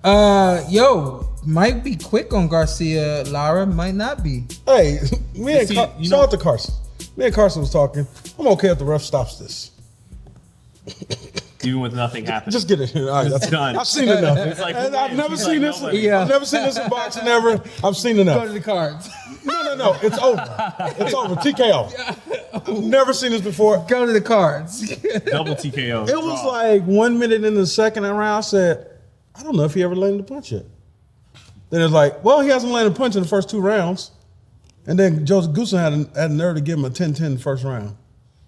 Might be quick on Garcia. Lara might not be. Hey, shout out to Carson. Me and Carson was talking. I'm okay if the ref stops this. Even with nothing happening. Just get it. All right, it's done. I've seen enough. It's like, I've never seen this. Yeah. I've never seen this in boxing ever. I've seen enough. Go to the cards. No. It's over. It's over. TKO. Never seen this before. Go to the cards. Double TKO. It was like 1 minute in the second round. I said, I don't know if he ever landed a punch yet. Then it's like, well, he hasn't landed a punch in the first 2 rounds. And then Joseph Goosen had a nerve to give him a 10-10 in the first round.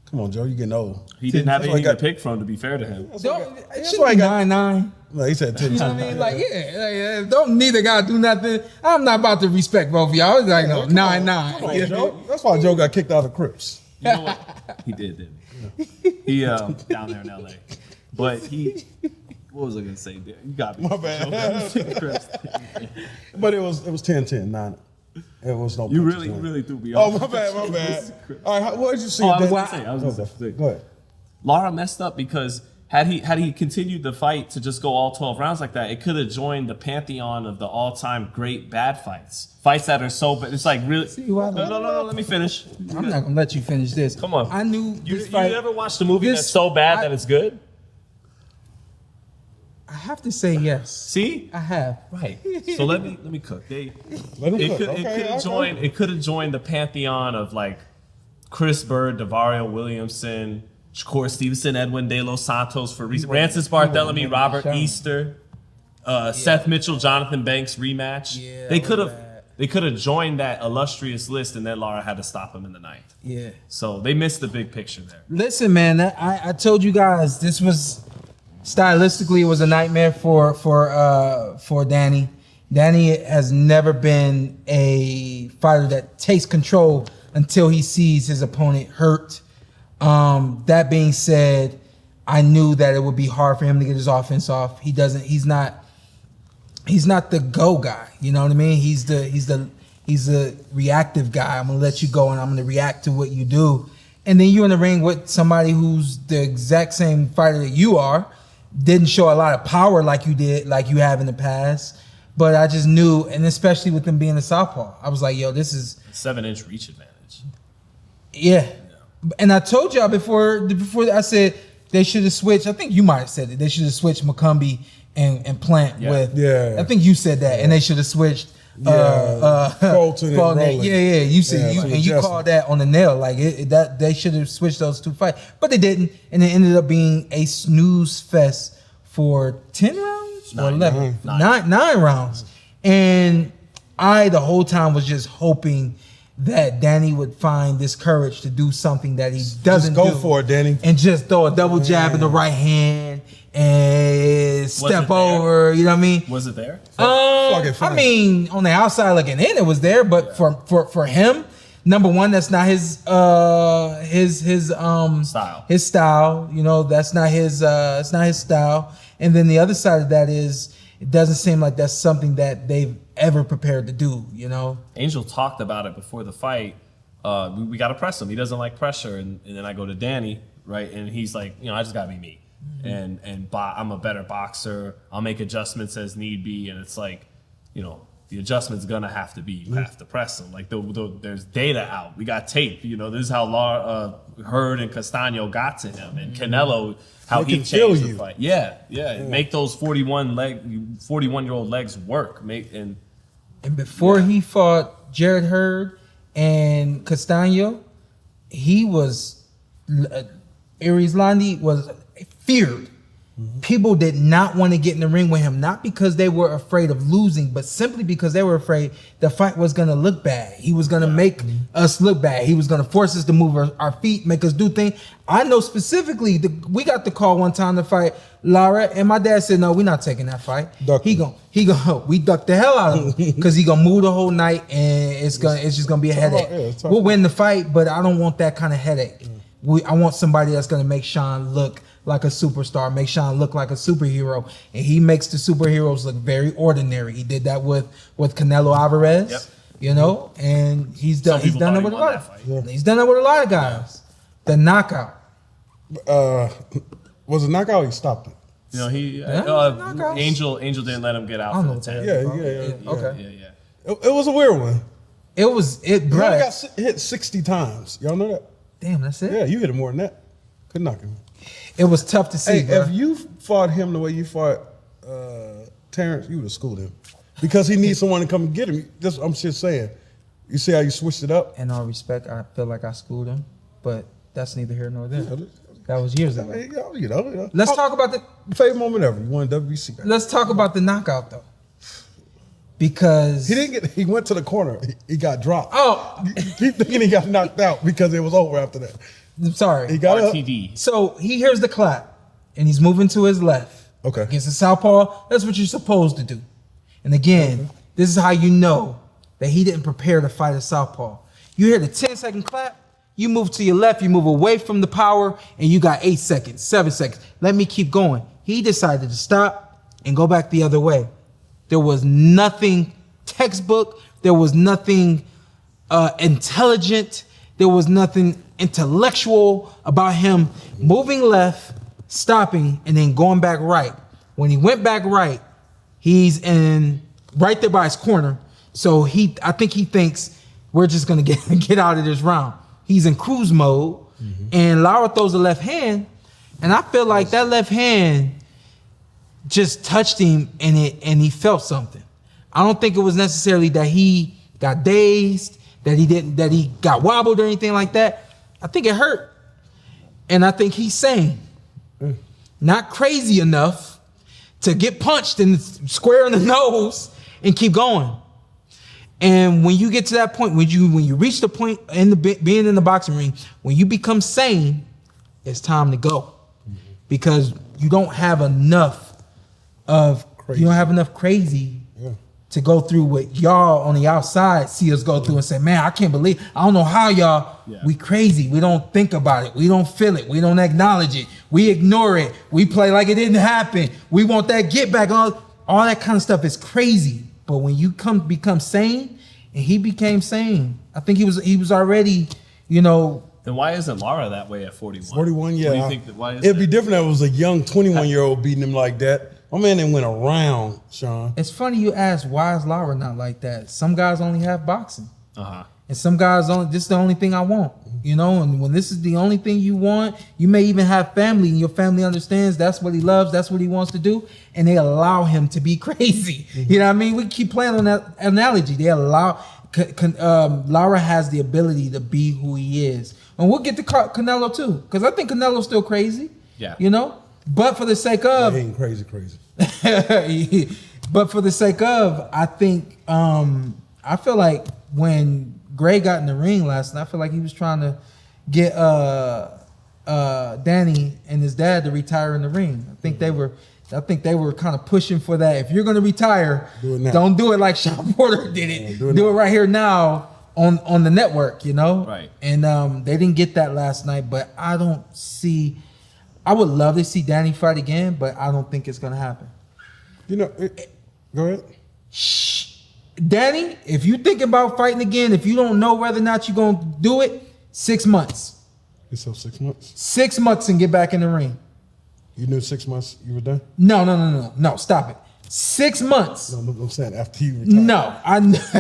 Come on, Joe, you're getting old. He didn't have anything to pick from, to be fair to him. It should be 9-9. No, he said 10-10. You know what I mean? Like, don't neither guy do nothing. I'm not about to respect both of y'all. I was like, no, 9-9. Joe. That's why Joe got kicked out of Crips. You know what? He did, didn't he? He down there in LA. But what was I gonna say? You got me. My bad. But it was 10-10, 9. It was no. You really threw me off. Oh, my bad. All right, what did you see? I was gonna say. Go ahead. Lara messed up because had he continued the fight to just go all 12 rounds like that, it could have joined the pantheon of the all-time great bad fights. Fights that are so bad. It's like really. No. Let me finish. I'm not gonna let you finish this. Come on. I knew You this fight. ever watched a movie that's so bad that it's good? I have to say yes. See? I have. Right. So let me cook. It It could have joined the pantheon of like Chris Bird, Davario Williamson, Shakur Stevenson, Edwin De Los Santos for Francis Barthélemy, Robert Easter, Seth Mitchell, Jonathan Banks rematch. Yeah, they could have joined that illustrious list, and then Lara had to stop him in the 9th. Yeah. So they missed the big picture there. Listen, man, I told you guys this was stylistically it was a nightmare for Danny. Danny has never been a fighter that takes control until he sees his opponent hurt. That being said, I knew that it would be hard for him to get his offense off. He's not the go guy. You know what I mean? He's the reactive guy. I'm gonna let you go and I'm gonna react to what you do. And then you're in the ring with somebody who's the exact same fighter that you are. Didn't show a lot of power like you have in the past. But I just knew, and especially with them being a southpaw, I was like, yo, this is 7-inch reach advantage. Yeah. And I told y'all before I said they should have switched. I think you might have said it. They should have switched McCumbee and Plant with. Yeah. I think you said that, and they should have switched. Fulton and Rowland. Yeah. You said you called that on the nail. Like that they should have switched those 2 fights, but they didn't, and it ended up being a snooze fest for 10 rounds or 11, 9 rounds. And I the whole time was just hoping that Danny would find this courage to do something that he doesn't do. Just go for it, Danny, and just throw a double jab in the right hand. And step over, you know what I mean? Was it there? I mean, on the outside looking in, it was there, but for him, number one, that's not his style. His style, you know, that's not his style. And then the other side of that is, it doesn't seem like that's something that they've ever prepared to do, you know? Angel talked about it before the fight. We got to press him. He doesn't like pressure, and then I go to Danny, right, and he's like, you know, I just got to be me. And I'm a better boxer. I'll make adjustments as need be. And it's like, you know, the adjustment's gonna have to be you have to press them. Like there's data out. We got tape. You know, this is how Hurd and Castano got to him, and Canelo how he changed the fight. Yeah. Make those 41-year-old legs work. And before he fought Jared Hurd and Castano, he was Erislandy was feared. People did not want to get in the ring with him, not because they were afraid of losing, but simply because they were afraid the fight was going to look bad. He was going to make us look bad. He was going to force us to move our feet, make us do things. I know specifically, we got the call one time to fight Lara, and my dad said, no, we're not taking that fight. We ducked the hell out of him because he going to move the whole night, and it's just going to be a headache. We'll win the fight, but I don't want that kind of headache. I want somebody that's going to make Shawn look like a superstar, make Shawn look like a superhero, and he makes the superheroes look very ordinary. He did that with Canelo Alvarez, you know, and he's done it with a lot of He's done it with a lot of guys. The knockout was a knockout. He stopped it. You know, Angel didn't let him get out for the 10. Yeah. Okay. Yeah. It was a weird one. It Bro got got hit 60 times. Y'all know that? damn, that's it. Yeah, you hit him more than that. Couldn't knock him. It was tough to see. Hey, bro. if you fought him the way you fought Terrence, you would have schooled him. Because he needs someone to come and get him. I'm just saying. You see how you switched it up? In all respect, I feel like I schooled him, but that's neither here nor there. That was years ago. You know. Let's talk about the favorite moment ever. You won WBC. Let's talk about the knockout though, because he went to the corner. He got dropped. Oh, Keep thinking he got knocked out because it was over after that. I'm sorry. He got RTD. So he hears the clap, and he's moving to his left. Okay. Against the southpaw. That's what you're supposed to do. And again, this is how you know that he didn't prepare to fight a southpaw. You hear the 10-second clap. You move to your left, you move away from the power, and you got 8 seconds, 7 seconds. Let me keep going. He decided to stop and go back the other way. There was nothing textbook. There was nothing intelligent. There was nothing intellectual about him moving left, stopping, and then going back right. When he went back right, he's in right there by his corner. So I think he thinks we're just gonna get out of this round. He's in cruise mode, and Lara throws a left hand, and I feel like that left hand just touched him, and he felt something. I don't think it was necessarily that he got dazed, that he got wobbled or anything like that. I think it hurt, and I think he's sane, not crazy enough to get punched in square in the nose and keep going. And when you get to that point, when you reach the point being in the boxing ring, when you become sane, it's time to go, because you don't have enough crazy to go through what y'all on the outside see us go through and say, man, I can't believe, I don't know how y'all, we crazy. We don't think about it. We don't feel it. We don't acknowledge it. We ignore it. We play like it didn't happen. We want that get back. All that kind of stuff is crazy. But when you become sane, and he became sane, I think he was already, Then why isn't Lara that way at 41? 41, yeah. What do you think why is it'd be different if it was a young 21-year-old beating him like that. My man didn't went around, Sean. It's funny you ask, why is Lara not like that? Some guys only have boxing. Uh-huh. And some guys this is the only thing I want. And when this is the only thing you want, you may even have family, and your family understands that's what he loves, that's what he wants to do, and they allow him to be crazy. You know what I mean? We keep playing on that analogy. They allow Lara has the ability to be who he is. And we'll get to Canelo too, because I think Canelo's still crazy. Yeah. But for the sake of He ain't crazy. But for the sake of, I think I feel like when Gray got in the ring last night, I feel like he was trying to get Danny and his dad to retire in the ring. I think they were kind of pushing for that. If you're going to retire, don't do it like Shawn Porter did it. Do it right here now on the network, Right. And they didn't get that last night, but I would love to see Danny fight again, but I don't think it's going to happen. Go ahead. Danny, if you're thinking about fighting again, if you don't know whether or not you're going to do it, 6 months. You said 6 months? 6 months and get back in the ring. You knew 6 months you were done? No, stop it. 6 months. No, I'm saying after you retired.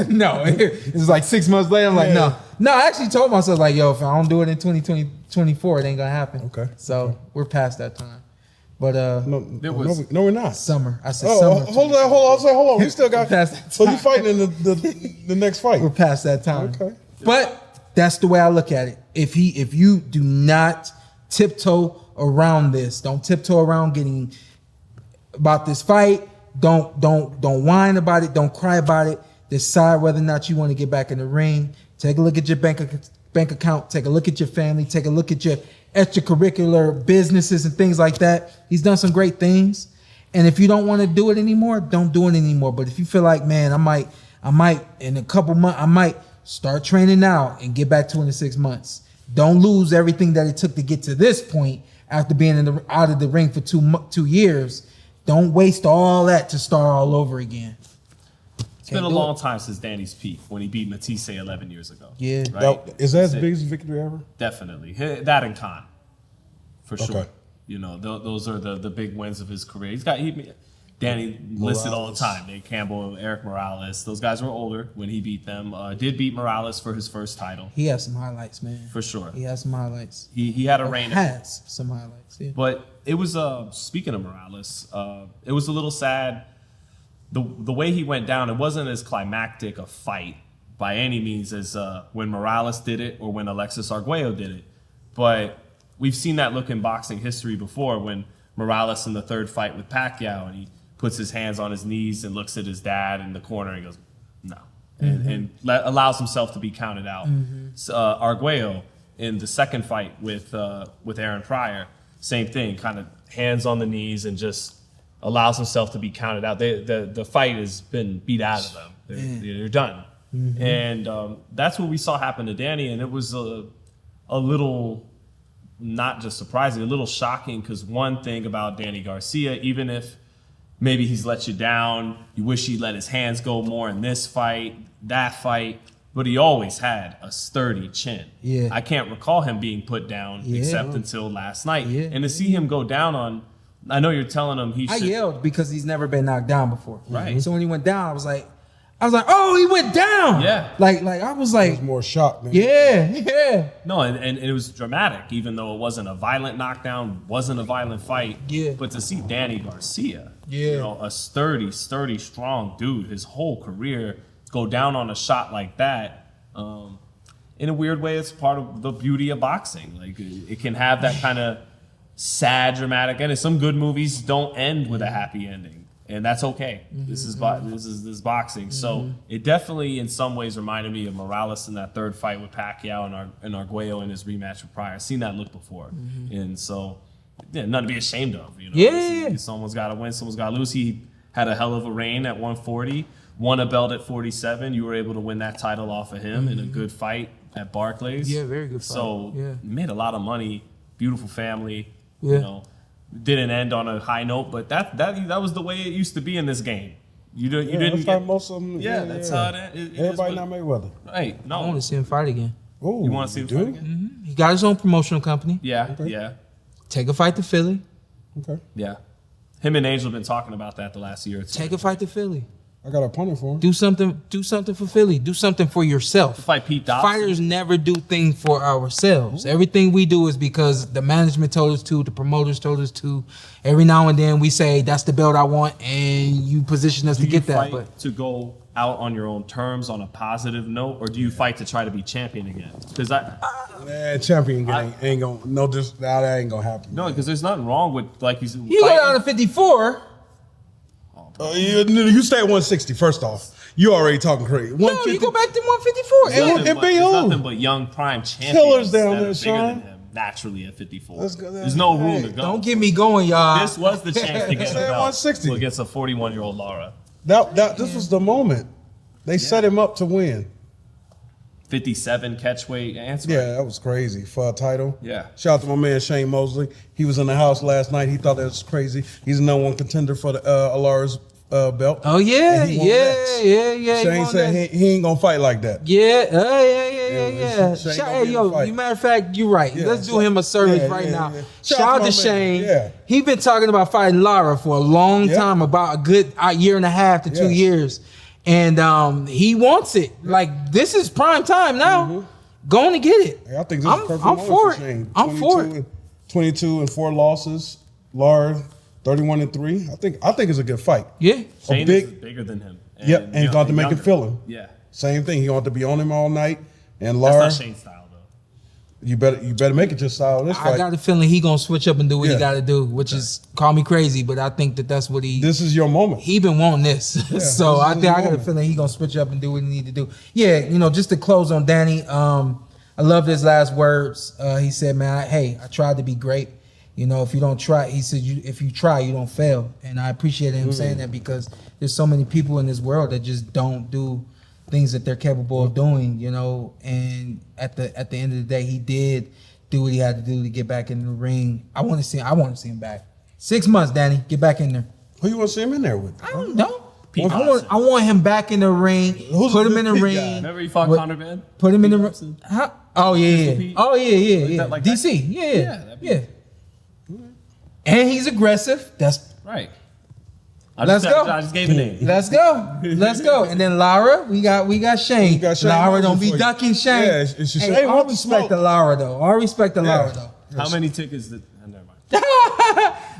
No. It's like 6 months later, I'm like, no. No, I actually told myself, like, yo, if I don't do it in 2024, it ain't going to happen. Okay. So we're past that time. But no, we're not. Summer. I said summer. Hold on. We still got. So you fighting in the next fight? We're past that time. Okay. But that's the way I look at it. If you do not tiptoe around this, don't tiptoe around getting about this fight. Don't whine about it. Don't cry about it. Decide whether or not you want to get back in the ring. Take a look at your bank account. Take a look at your family. Take a look at your extracurricular businesses and things like that. He's done some great things. And if you don't want to do it anymore, don't do it anymore. But if you feel like, man, I might in a couple months, I might start training now and get back to it in 6 months. Don't lose everything that it took to get to this point after being out of the ring for 2 years. Don't waste all that to start all over again. It's been a long time since Danny's peak when he beat Matisse 11 years ago. Yeah. Right? Is that his biggest victory ever? Definitely. That and Khan. For sure. Okay. You know, those are the big wins of his career. Danny listed all the time. Nate Campbell, Eric Morales. Those guys were older when he beat them. Did beat Morales for his first title. He has some highlights, man. For sure. He has some highlights. He had a reign. Has some highlights. Yeah. But it was speaking of Morales, it was a little sad. The way he went down, it wasn't as climactic a fight by any means as when Morales did it or when Alexis Arguello did it. But we've seen that look in boxing history before when Morales in the third fight with Pacquiao and he puts his hands on his knees and looks at his dad in the corner and goes, no. And allows himself to be counted out. So, Arguello in the second fight with Aaron Pryor, same thing, kind of hands on the knees and just allows himself to be counted out. The fight has been beat out of them. They're done. And that's what we saw happen to Danny, and it was a little, not just surprising, a little shocking, because one thing about Danny Garcia, even if maybe he's let you down, you wish he let his hands go more in this fight, that fight, but he always had a sturdy chin. Yeah. I can't recall him being put down except until last night. Yeah. And to see him go down on, I know you're telling him he should. I yelled because he's never been knocked down before. Right. So when he went down, I was like, oh, he went down. Yeah. Like I was like. It was more shocked. Man. Yeah. No, and it was dramatic, even though it wasn't a violent knockdown, wasn't a violent fight. Yeah. But to see Danny Garcia, you know, a sturdy, strong dude, his whole career go down on a shot like that, in a weird way, it's part of the beauty of boxing. Like, it can have that kind of sad, dramatic ending. Some good movies don't end with a happy ending. And that's okay. This is boxing. So it definitely, in some ways, reminded me of Morales in that third fight with Pacquiao and Arguello in his rematch with Pryor. I've seen that look before, and so nothing to be ashamed of. You know, someone's got to win, someone's got to lose. He had a hell of a reign at 140, won a belt at 47. You were able to win that title off of him in a good fight at Barclays. Yeah, very good fight. So made a lot of money. Beautiful family. Yeah. You know. Didn't end on a high note, but that was the way it used to be in this game. You didn't. That's how most of them. That's how it Everybody is. not Mayweather. Right? No. I want to see him fight again. Ooh, you want to see him fight again? He got his own promotional company. Yeah. Okay. Yeah. Take a fight to Philly. Okay. Yeah. Him and Angel have been talking about that the last year or two. Take a fight to Philly. I got a opponent for him. Do something for Philly. Do something for yourself. Fight Pete Dobson. Fighters never do things for ourselves. Everything we do is because the management told us to, the promoters told us to. Every now and then we say, that's the belt I want, and you position us to get that. But to go out on your own terms on a positive note, or do you fight to try to be champion again? Because champion ain't gonna that ain't gonna happen. No, because there's nothing wrong with, like you said, you go down to 54. You stay at 160. First off, you already talking crazy. No, you go back to 154. And be there's who? nothing but young prime champions Killers down that there, are Sean. bigger than him naturally at 54. Let's go there. There's no room to go. Don't get me going, y'all. This was the chance to get Stay a at belt 160. against a 41-year-old Lara. This was the moment. They set him up to win. 57 catchweight answer. Yeah, that was crazy for a title. Yeah. Shout out to my man Shane Mosley. He was in the house last night. He thought that was crazy. He's the number one contender for the Lara's belt. Oh yeah, And he won next. Shane said he ain't gonna fight like that. Yeah. Shane Matter of fact, you're right. Yeah, Let's do him a service now. Shout out to my Shane. man. Yeah. He been talking about fighting Lara for a long time, about a good year and a half to 2 years, and he wants it. Like, this is prime time now. Going to get it. I think this is perfect. I'm for it. Shane. I'm for it. 22 and 4 losses. Lara 31 and 3. I think it's a good fight. Yeah. Shane is bigger than him. And he's going to make him feel him. Yeah. Same thing. He want to be on him all night. And Lara, that's not Shane's style though. You better make it your style. This fight. I got a feeling he gonna switch up and do what he got to do, which is, call me crazy, but I think that's what he. This is your moment. He been wanting this, so I got a feeling he gonna switch up and do what he need to do. Yeah, just to close on Danny. I love his last words. He said, "Man, I tried to be great. If you don't try," he said, "if you try, you don't fail." And I appreciate him saying that, because there's so many people in this world that just don't do things that they're capable of doing, and at the end of the day, he did do what he had to do to get back in the ring. I want to see him back. 6 months, Danny, get back in there. Who you want to see him in there with? I don't know. I want him back in the ring. Put him in the ring. Remember he fought Conor Man? Put him in the ring. Oh yeah. Pete? Oh yeah. Like DC. Yeah. and he's aggressive. That's Right. Let's go. I just gave a name. let's go. And then Lara, we got Shane. We got Shane Lara, don't Mosley be for you. ducking Shane. Yeah, it's just hey, Shane all wants to respect smoke. to Lara though. All respect to Lara though. How many tickets did? Never mind.